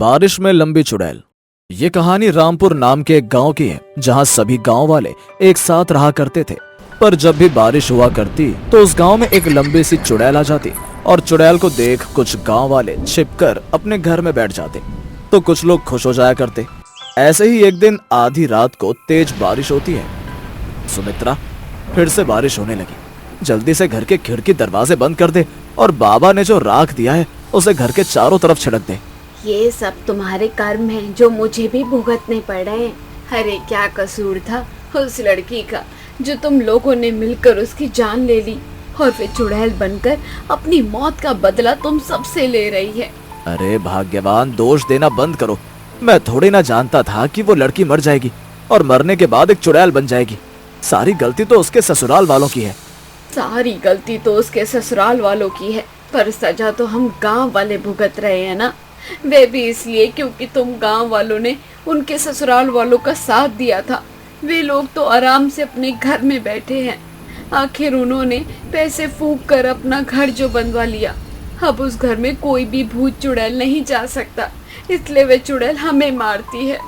बारिश में लंबी चुड़ैल। ये कहानी रामपुर नाम के एक गांव की है, जहां सभी गांव वाले एक साथ रहा करते थे। पर जब भी बारिश हुआ करती तो उस गांव में एक लंबी सी चुड़ैल आ जाती और चुड़ैल को देख कुछ गांव वाले छिपकर अपने घर में बैठ जाते तो कुछ लोग खुश हो जाया करते। ऐसे ही एक दिन आधी रात को तेज बारिश होती है। सुमित्रा, फिर से बारिश होने लगी। जल्दी से घर के खिड़की दरवाजे बंद कर दे और बाबा ने जो राख दिया है उसे घर के चारों तरफ छिड़क दे। ये सब तुम्हारे कर्म हैं जो मुझे भी भुगतने पड़ रहे हैं। अरे क्या कसूर था उस लड़की का जो तुम लोगों ने मिलकर उसकी जान ले ली और फिर चुड़ैल बनकर अपनी मौत का बदला तुम सबसे ले रही है। अरे भाग्यवान, दोष देना बंद करो। मैं थोड़ी ना जानता था कि वो लड़की मर जाएगी और मरने के बाद एक चुड़ैल बन जाएगी। सारी गलती तो उसके ससुराल वालों की है। सारी गलती तो उसके ससुराल वालों की है, पर सजा तो हम गांव वाले भुगत रहे हैं ना। वे भी इसलिए क्योंकि तुम गांव वालों ने उनके ससुराल वालों का साथ दिया था। वे लोग तो आराम से अपने घर में बैठे हैं। आखिर उन्होंने पैसे फूंक कर अपना घर जो बनवा लिया। अब उस घर में कोई भी भूत चुड़ैल नहीं जा सकता, इसलिए वे चुड़ैल हमें मारती है।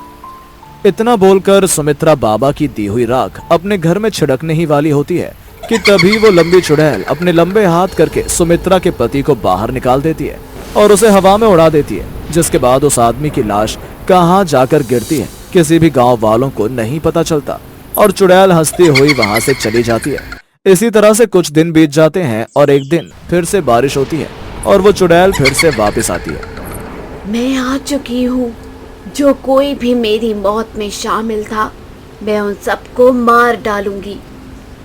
इतना बोलकर सुमित्रा बाबा की दी हुई राख अपने घर में छिड़कने ही वाली होती है कि तभी वो लंबी चुड़ैल अपने लंबे हाथ करके सुमित्रा के पति को बाहर निकाल देती है और उसे हवा में उड़ा देती है। जिसके बाद उस आदमी की लाश कहाँ जाकर गिरती है किसी भी गांव वालों को नहीं पता चलता और चुड़ैल हंसती हुई वहां से चली जाती है। इसी तरह से कुछ दिन बीत जाते हैं और एक दिन फिर से बारिश होती है और वो चुड़ैल फिर से वापस आती है। मैं आ चुकी हूँ। जो कोई भी मेरी मौत में शामिल था मैं उन सबको मार डालूंगी।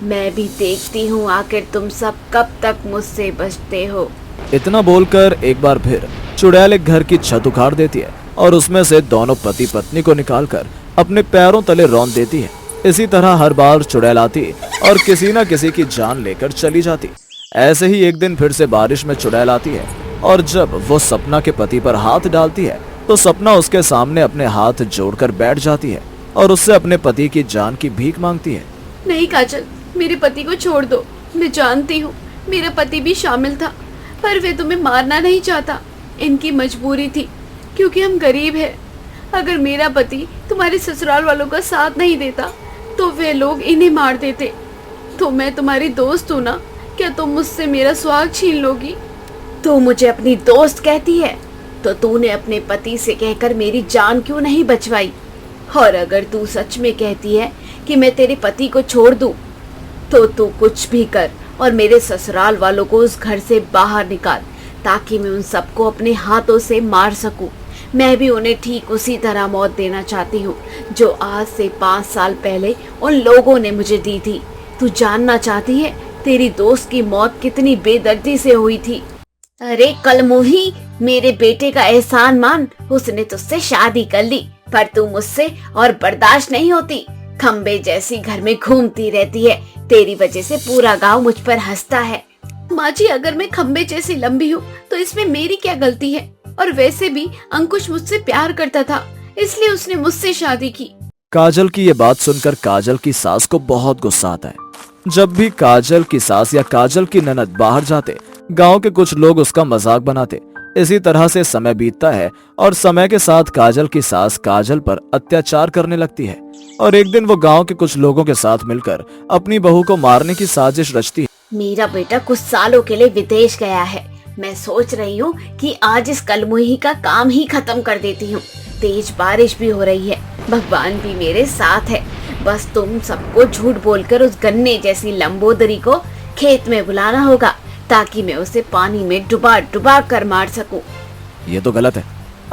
मैं भी देखती हूँ आखिर तुम सब कब तक मुझसे बचते हो। इतना बोलकर एक बार फिर चुड़ैल एक घर की छत उखाड़ देती है और उसमें से दोनों पति पत्नी को निकालकर अपने पैरों तले रौंद देती है। इसी तरह हर बार चुड़ैल आती और किसी न किसी की जान लेकर चली जाती। ऐसे ही एक दिन फिर से बारिश में चुड़ैल आती है और जब वो सपना के पति पर हाथ डालती है तो सपना उसके सामने अपने हाथ जोड़कर बैठ जाती है और उससे अपने पति की जान की भीख मांगती है। नहीं काजल, मेरे पति को छोड़ दो। मैं जानती हूँ मेरा पति भी शामिल था, पर वे तुम्हें मारना नहीं चाहता। इनकी मजबूरी थी क्योंकि हम गरीब हैं। अगर मेरा पति तुम्हारे ससुराल वालों का साथ नहीं देता तो वे लोग इन्हें मार देते। तो मैं तुम्हारी दोस्त हूँ ना, क्या तुम मुझसे मेरा सुहाग छीन लोगी? तू मुझे अपनी दोस्त कहती है तो तूने अपने पति से कहकर मेरी जान क्यों नहीं बचवाई? और अगर तू सच में कहती है कि मैं तेरे पति को छोड़ दूं, तो तू कुछ भी कर और मेरे ससुराल वालों को उस घर से बाहर निकाल ताकि मैं उन सबको अपने हाथों से मार सकूं। मैं भी उन्हें ठीक उसी तरह मौत देना चाहती हूँ जो आज से 5 साल पहले उन लोगों ने मुझे दी थी। तू जानना चाहती है तेरी दोस्त की मौत कितनी बेदर्दी से हुई थी? अरे कलमुही, मेरे बेटे का एहसान मान। उसने तुझसे शादी कर ली पर तू मुझसे और बर्दाश्त नहीं होती। खम्बे जैसी घर में घूमती रहती है। तेरी वजह से पूरा गांव मुझ पर हंसता है। माँ जी, अगर मैं खम्बे जैसी लंबी हूँ तो इसमें मेरी क्या गलती है? और वैसे भी अंकुश मुझसे प्यार करता था, इसलिए उसने मुझसे शादी की। काजल की ये बात सुनकर काजल की सास को बहुत गुस्सा आता है। जब भी काजल की सास या काजल की ननद बाहर जाते गांव के कुछ लोग उसका मजाक बनाते। इसी तरह से समय बीतता है और समय के साथ काजल की सास काजल पर अत्याचार करने लगती है और एक दिन वो गांव के कुछ लोगों के साथ मिलकर अपनी बहू को मारने की साजिश रचती है। मेरा बेटा कुछ सालों के लिए विदेश गया है। मैं सोच रही हूँ कि आज इस कलमुही का काम ही खत्म कर देती हूँ। तेज बारिश भी हो रही है, भगवान भी मेरे साथ है। बस तुम सबको झूठ बोलकर उस गन्ने जैसी लंबोदरी को खेत में बुलाना होगा ताकि मैं उसे पानी में डुबा डुबा कर मार सकूं। ये तो गलत है।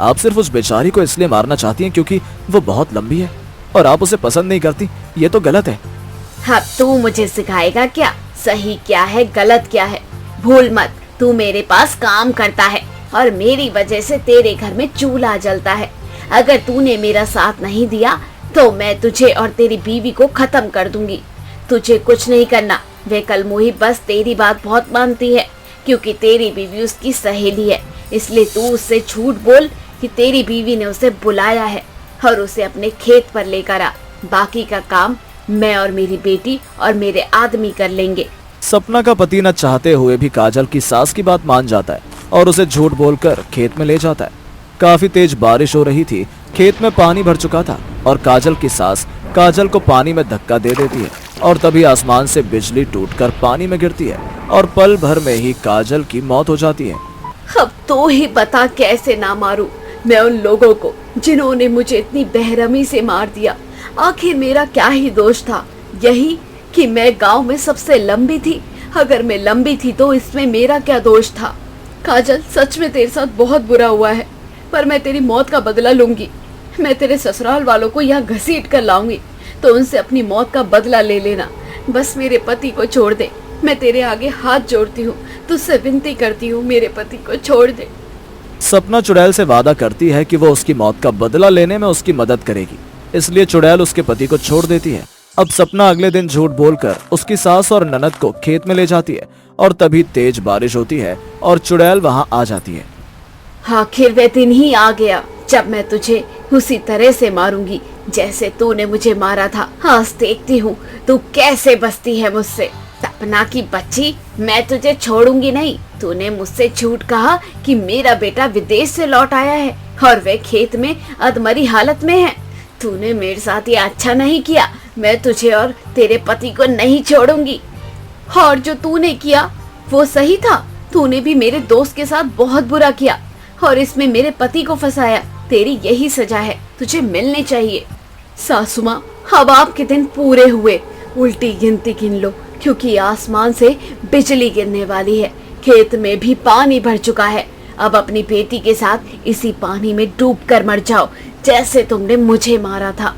आप सिर्फ उस बेचारी को इसलिए मारना चाहती हैं क्योंकि वो बहुत लंबी है और आप उसे पसंद नहीं करती। ये तो गलत है। हाँ, तू मुझे सिखाएगा क्या सही क्या है गलत क्या है? भूल मत, तू मेरे पास काम करता है और मेरी वजह से तेरे घर में चूल्हा जलता है। अगर तूने मेरा साथ नहीं दिया तो मैं तुझे और तेरी बीवी को खत्म कर दूंगी। तुझे कुछ नहीं करना। वे कलमुही बस तेरी बात बहुत मानती है क्योंकि तेरी बीवी उसकी सहेली है, इसलिए तू उससे झूठ बोल कि तेरी बीवी ने उसे बुलाया है और उसे अपने खेत पर लेकर आ। बाकी का काम मैं और मेरी बेटी और मेरे आदमी कर लेंगे। सपना का पति न चाहते हुए भी काजल की सास की बात मान जाता है और उसे झूठ बोलकर खेत में ले जाता है। काफी तेज बारिश हो रही थी, खेत में पानी भर चुका था और काजल की सास काजल को पानी में धक्का दे देती है और तभी आसमान से बिजली टूटकर पानी में गिरती है और पल भर में ही काजल की मौत हो जाती है। अब तो ही बता कैसे ना मारूं मैं उन लोगों को जिन्होंने मुझे इतनी बेरहमी से मार दिया। आखिर मेरा क्या ही दोष था? यही कि मैं गांव में सबसे लंबी थी। अगर मैं लंबी थी तो इसमें मेरा क्या दोष था? काजल, सच में तेरे साथ बहुत बुरा हुआ है, पर मैं तेरी मौत का बदला लूंगी। मैं तेरे ससुराल वालों को यहाँ घसीट कर लाऊंगी, तो उनसे अपनी मौत का बदला ले लेना। बस मेरे पति को छोड़ दे। मैं तेरे आगे हाथ जोड़ती हूँ, तुझसे विनती करती हूँ, मेरे पति को छोड़ दे। सपना चुड़ैल से वादा करती है कि वो उसकी मौत का बदला लेने में उसकी मदद करेगी, इसलिए चुड़ैल उसके पति को छोड़ देती है। अब सपना अगले दिन झूठ बोलकर उसकी सास और ननद को खेत में ले जाती है और तभी तेज बारिश होती है और चुड़ैल वहां आ जाती है। आखिर वह दिन ही आ गया जब मैं तुझे उसी तरह से मारूंगी जैसे तूने मुझे मारा था। आज देखती हूँ तू कैसे बचती है मुझसे। सपना की बच्ची, मैं तुझे छोड़ूंगी नहीं। तूने मुझसे झूठ कहा कि मेरा बेटा विदेश से लौट आया है और वह खेत में अधमरी हालत में है। तूने मेरे साथ ये अच्छा नहीं किया। मैं तुझे और तेरे पति को नहीं छोड़ूंगी। और जो तूने किया वो सही था। तूने भी मेरे दोस्त के साथ बहुत बुरा किया और इसमें मेरे पति को फंसाया। तेरी यही सजा है, तुझे मिलनी चाहिए। सासू माँ, अब आपके दिन पूरे हुए। उल्टी गिनती गिन लो, क्योंकि आसमान से बिजली गिरने वाली है। खेत में भी पानी भर चुका है। अब अपनी बेटी के साथ इसी पानी में डूब कर मर जाओ, जैसे तुमने मुझे मारा था।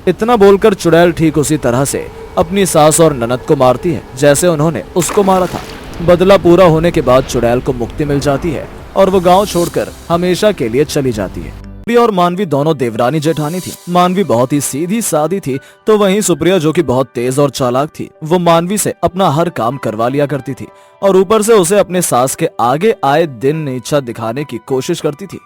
इतना बोलकर चुड़ैल ठीक उसी तरह से अपनी सास और ननद को मारती है जैसे उन्होंने उसको मारा था। बदला पूरा होने के बाद चुड़ैल को मुक्ति मिल जाती है और वो गांव छोड़कर हमेशा के लिए चली जाती है। सुप्रिया और मानवी दोनों देवरानी जेठानी थी। मानवी बहुत ही सीधी सादी थी, तो वहीं सुप्रिया जो कि बहुत तेज और चालाक थी, वो मानवी से अपना हर काम करवा लिया करती थी और ऊपर से उसे अपने सास के आगे आए दिन नीचा दिखाने की कोशिश करती थी।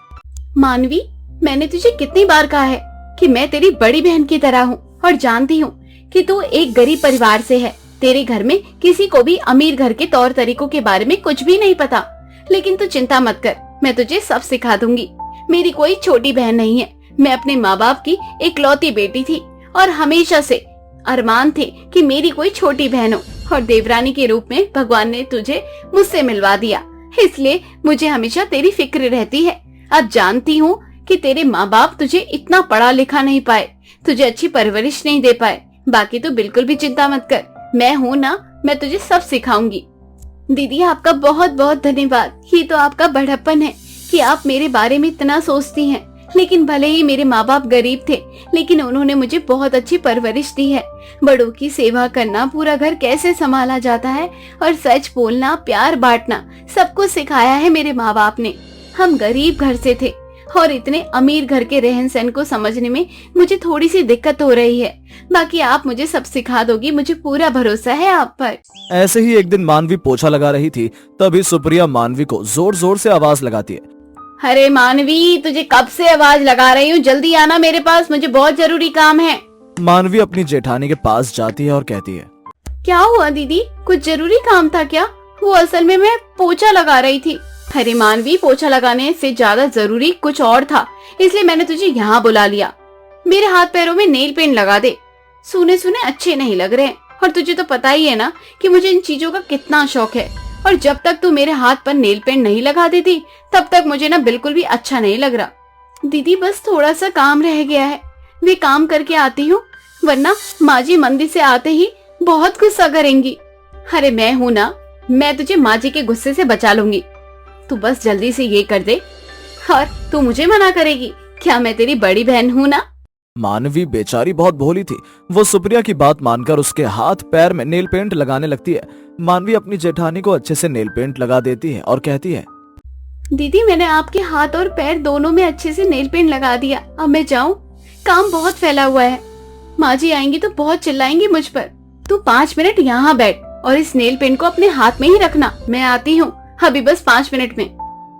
मानवी, मैंने तुझे कितनी बार कहा है कि मैं तेरी बड़ी बहन की तरह हूँ और जानती हूँ कि तू एक गरीब परिवार से है। तेरे घर में किसी को भी अमीर घर के तौर तरीकों के बारे में कुछ भी नहीं पता। लेकिन तू चिंता मत कर, मैं तुझे सब सिखा दूंगी। मेरी कोई छोटी बहन नहीं है। मैं अपने माँ बाप की इकलौती बेटी थी और हमेशा से अरमान थे कि मेरी कोई छोटी बहन हो, और देवरानी के रूप में भगवान ने तुझे मुझसे मिलवा दिया। इसलिए मुझे हमेशा तेरी फिक्र रहती है। अब जानती हूँ कि तेरे माँ बाप तुझे इतना पढ़ा लिखा नहीं पाए, तुझे अच्छी परवरिश नहीं दे पाए। बाकी तो बिल्कुल भी चिंता मत कर, मैं हूँ ना, मैं तुझे सब सिखाऊंगी। दीदी, आपका बहुत बहुत धन्यवाद। ये तो आपका बड़प्पन है कि आप मेरे बारे में इतना सोचती हैं। लेकिन भले ही मेरे माँ बाप गरीब थे, लेकिन उन्होंने मुझे बहुत अच्छी परवरिश दी है। बड़ों की सेवा करना, पूरा घर कैसे संभाला जाता है और सच बोलना, प्यार बांटना, सब कुछ सिखाया है मेरे माँ बाप ने। हम गरीब घर से थे और इतने अमीर घर के रहन सहन को समझने में मुझे थोड़ी सी दिक्कत हो रही है। बाकी आप मुझे सब सिखा दोगी, मुझे पूरा भरोसा है आप पर। ऐसे ही एक दिन मानवी पोछा लगा रही थी, तभी सुप्रिया मानवी को जोर जोर से आवाज लगाती है। अरे मानवी, तुझे कब से आवाज लगा रही हूँ, जल्दी आना मेरे पास, मुझे बहुत जरूरी काम है। मानवी अपनी जेठानी के पास जाती है और कहती है, क्या हुआ दीदी, कुछ जरूरी काम था क्या? वो असल में मैं पोछा लगा रही थी। अरे मानवी, पोछा लगाने से ज्यादा जरूरी कुछ और था, इसलिए मैंने तुझे यहाँ बुला लिया। मेरे हाथ पैरों में नेल पेंट लगा दे, सुने सुने अच्छे नहीं लग रहे। और तुझे तो पता ही है ना कि मुझे इन चीजों का कितना शौक है, और जब तक तू मेरे हाथ पर नेल पेंट नहीं लगा देती तब तक मुझे ना बिल्कुल भी अच्छा नहीं लग रहा। दीदी, बस थोड़ा सा काम रह गया है, वे काम करके आती हूँ, वरना माँ जी मंदिर से आते ही बहुत गुस्सा करेंगी। अरे मैं हूँ ना, मैं तुझे माँ जी के गुस्से से बचा लूंगी। तू बस जल्दी से ये कर दे। और तू मुझे मना करेगी क्या? मैं तेरी बड़ी बहन हूँ ना। मानवी बेचारी बहुत भोली थी। वो सुप्रिया की बात मानकर उसके हाथ पैर में नेल पेंट लगाने लगती है। मानवी अपनी जेठानी को अच्छे से नेल पेंट लगा देती है और कहती है, दीदी, मैंने आपके हाथ और पैर दोनों में अच्छे से नेल पेंट लगा दिया। अब मैं जाऊँ? काम बहुत फैला हुआ है, माँ जी आएंगी तो बहुत चिल्लाएंगी मुझ पर। तू 5 मिनट यहाँ बैठ और इस नेल पेंट को अपने हाथ में ही रखना। मैं आती हूँ अभी, बस 5 मिनट में।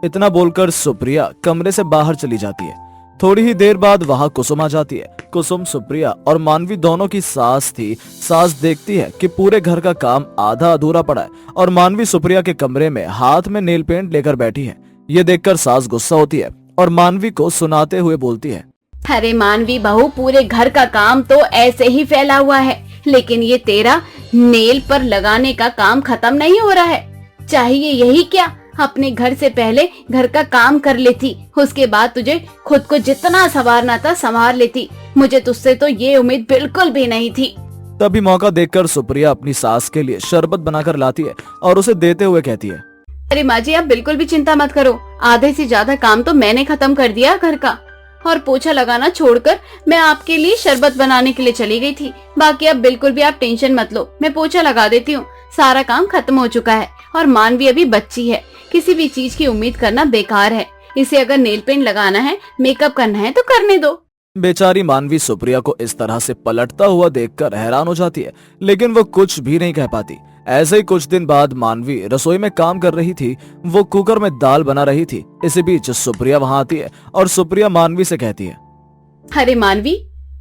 इतना बोलकर सुप्रिया कमरे से बाहर चली जाती है। थोड़ी ही देर बाद वहाँ कुसुम आ जाती है। कुसुम सुप्रिया और मानवी दोनों की सास थी। सास देखती है कि पूरे घर का काम आधा अधूरा पड़ा है और मानवी सुप्रिया के कमरे में हाथ में नेल पेंट लेकर बैठी है। ये देखकर सास गुस्सा होती है और मानवी को सुनाते हुए बोलती है। अरे मानवी बहू, पूरे घर का काम तो ऐसे ही फैला हुआ है, लेकिन ये तेरा नेल पर लगाने का काम खत्म नहीं हो रहा है। चाहिए यही क्या, अपने घर से पहले घर का काम कर लेती, उसके बाद तुझे खुद को जितना संवारना था संवार लेती। मुझे तुझसे तो ये उम्मीद बिल्कुल भी नहीं थी। तभी मौका देखकर सुप्रिया अपनी सास के लिए शरबत बनाकर लाती है और उसे देते हुए कहती है। अरे माँ जी, आप बिल्कुल भी चिंता मत करो, आधे से ज्यादा काम तो मैंने खत्म कर दिया घर का, और पोछा लगाना छोड़कर मैं आपके लिए शरबत बनाने के लिए चली गई थी। बाकी अब बिल्कुल भी आप टेंशन मत लो, मैं पोछा लगा देती हूँ, सारा काम खत्म हो चुका है। और मानवी अभी बच्ची है, किसी भी चीज की उम्मीद करना बेकार है। इसे अगर नेल पेंट लगाना है, मेकअप करना है तो करने दो। बेचारी मानवी सुप्रिया को इस तरह से पलटता हुआ देखकर हैरान हो जाती है, लेकिन वो कुछ भी नहीं कह पाती। ऐसे ही कुछ दिन बाद मानवी रसोई में काम कर रही थी, वो कुकर में दाल बना रही थी। इसी बीच सुप्रिया वहाँ आती है और सुप्रिया मानवी से कहती है। अरे मानवी,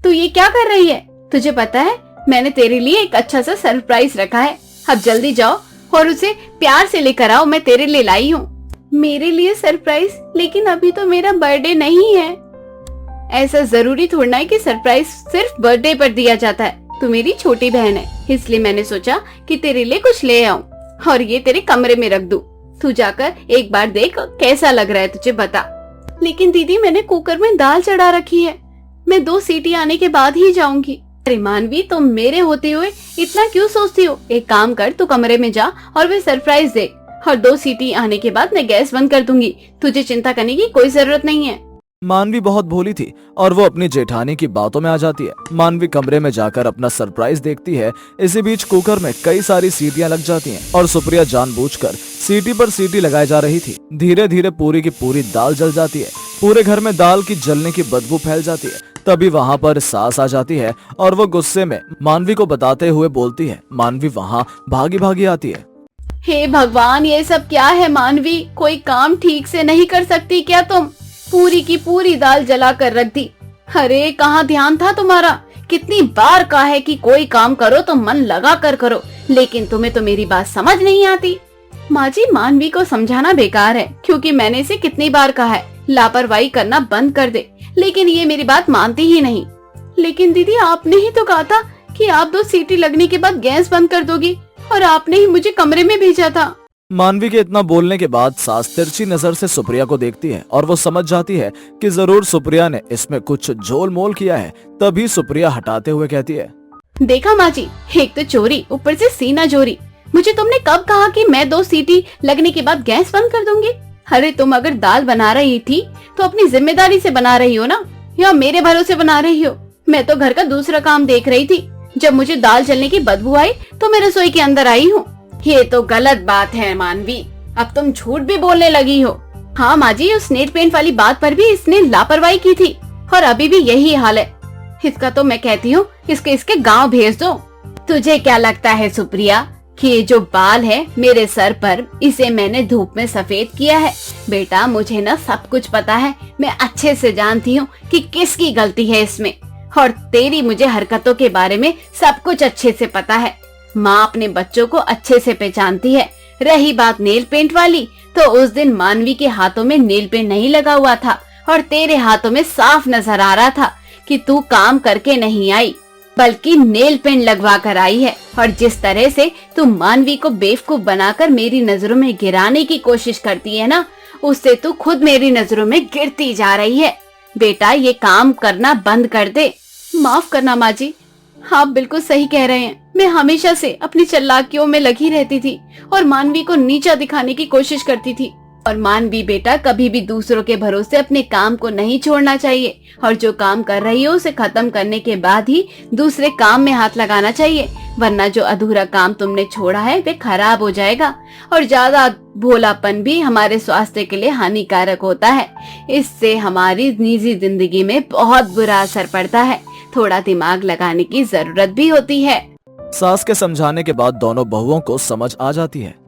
तू ये क्या कर रही है? तुझे पता है मैंने तेरे लिए एक अच्छा सा सरप्राइज रखा है, अब जल्दी जाओ और उसे प्यार से लेकर आओ, मैं तेरे लिए लाई हूँ। मेरे लिए सरप्राइज? लेकिन अभी तो मेरा बर्थडे नहीं है। ऐसा जरूरी थोड़ा है कि सरप्राइज सिर्फ बर्थडे पर दिया जाता है। तू मेरी छोटी बहन है, इसलिए मैंने सोचा कि तेरे लिए कुछ ले आऊं और ये तेरे कमरे में रख दूं। तू जाकर एक बार देख कैसा लग रहा है, तुझे बता। लेकिन दीदी, मैंने कुकर में दाल चढ़ा रखी है, मैं 2 सीटी आने के बाद ही जाऊंगी। अरे मानवी, तुम मेरे होते हुए इतना क्यों सोचती हो? एक काम कर, तू कमरे में जा और वे सरप्राइज दे, और 2 सीटी आने के बाद मैं गैस बंद कर दूंगी। तुझे चिंता करने की कोई जरूरत नहीं है। मानवी बहुत भोली थी और वो अपनी जेठानी की बातों में आ जाती है। मानवी कमरे में जाकर अपना सरप्राइज देखती है। इसी बीच कुकर में कई सारी सीटियां लग जाती हैं और सुप्रिया जानबूझकर सीटी पर सीटी लगाए जा रही थी। धीरे धीरे पूरी की पूरी दाल जल जाती है। पूरे घर में दाल की जलने की बदबू फैल जाती है। तभी वहाँ पर सास आ जाती है और वो गुस्से में मानवी को बताते हुए बोलती है। मानवी वहाँ भागी भागी आती है। हे भगवान, ये सब क्या है मानवी? कोई काम ठीक से नहीं कर सकती क्या तुम? पूरी की पूरी दाल जला कर रख दी। अरे कहाँ ध्यान था तुम्हारा? कितनी बार कहा है कि कोई काम करो तो मन लगा कर करो, लेकिन तुम्हें तो मेरी बात समझ नहीं आती। माँ जी, मानवी को समझाना बेकार है, क्योंकि मैंने इसे कितनी बार कहा है लापरवाही करना बंद कर दे, लेकिन ये मेरी बात मानती ही नहीं। लेकिन दीदी, आपने ही तो कहा था कि आप 2 सीटी लगने के बाद गैस बंद कर दोगी, और आपने ही मुझे कमरे में भेजा था। मानवी के इतना बोलने के बाद सास तिरछी नजर से सुप्रिया को देखती है और वो समझ जाती है कि जरूर सुप्रिया ने इसमें कुछ झोल मोल किया है। तभी सुप्रिया हटाते हुए कहती है। देखा माँ जी, एक तो चोरी, ऊपर से सीना चोरी। मुझे तुमने कब कहा कि मैं 2 सीटी लगने के बाद गैस बंद कर दूंगी? अरे तुम अगर दाल बना रही थी तो अपनी जिम्मेदारी से बना रही हो ना, या मेरे भरोसे बना रही हो? मैं तो घर का दूसरा काम देख रही थी। जब मुझे दाल जलने की बदबू आई तो मैं रसोई के अंदर आई हूँ। ये तो गलत बात है मानवी, अब तुम झूठ भी बोलने लगी हो। हाँ माँ जी, उस नेल पेंट वाली बात पर भी इसने लापरवाही की थी, और अभी भी यही हाल है। इसका तो मैं कहती हूँ इसके गांव भेज दो। तुझे क्या लगता है सुप्रिया कि ये जो बाल है मेरे सर पर, इसे मैंने धूप में सफेद किया है? बेटा, मुझे ना सब कुछ पता है, मैं अच्छे से जानती हूँ कि किसकी गलती है इसमें, और तेरी मुझे हरकतों के बारे में सब कुछ अच्छे से पता है। माँ अपने बच्चों को अच्छे से पहचानती है। रही बात नेल पेंट वाली, तो उस दिन मानवी के हाथों में नेल पेंट नहीं लगा हुआ था, और तेरे हाथों में साफ नजर आ रहा था कि तू काम करके नहीं आई, बल्कि नेल पेंट लगवा कर आई है। और जिस तरह से तू मानवी को बेवकूफ बनाकर मेरी नजरों में गिराने की कोशिश करती है ना, उससे तू खुद मेरी नजरों में गिरती जा रही है। बेटा, ये काम करना बंद कर दे। माफ करना माँ जी, आप बिल्कुल सही कह रहे हैं। मैं हमेशा से अपनी चालाकियों में लगी रहती थी और मानवी को नीचा दिखाने की कोशिश करती थी। और मानवी बेटा, कभी भी दूसरों के भरोसे अपने काम को नहीं छोड़ना चाहिए, और जो काम कर रही हो उसे खत्म करने के बाद ही दूसरे काम में हाथ लगाना चाहिए, वरना जो अधूरा काम तुमने छोड़ा है वे खराब हो जाएगा। और ज्यादा भोलापन भी हमारे स्वास्थ्य के लिए हानिकारक होता है। इससे हमारी निजी जिंदगी में बहुत बुरा असर पड़ता है। थोड़ा दिमाग लगाने की जरूरत भी होती है। सास के समझाने के बाद दोनों बहुओं को समझ आ जाती है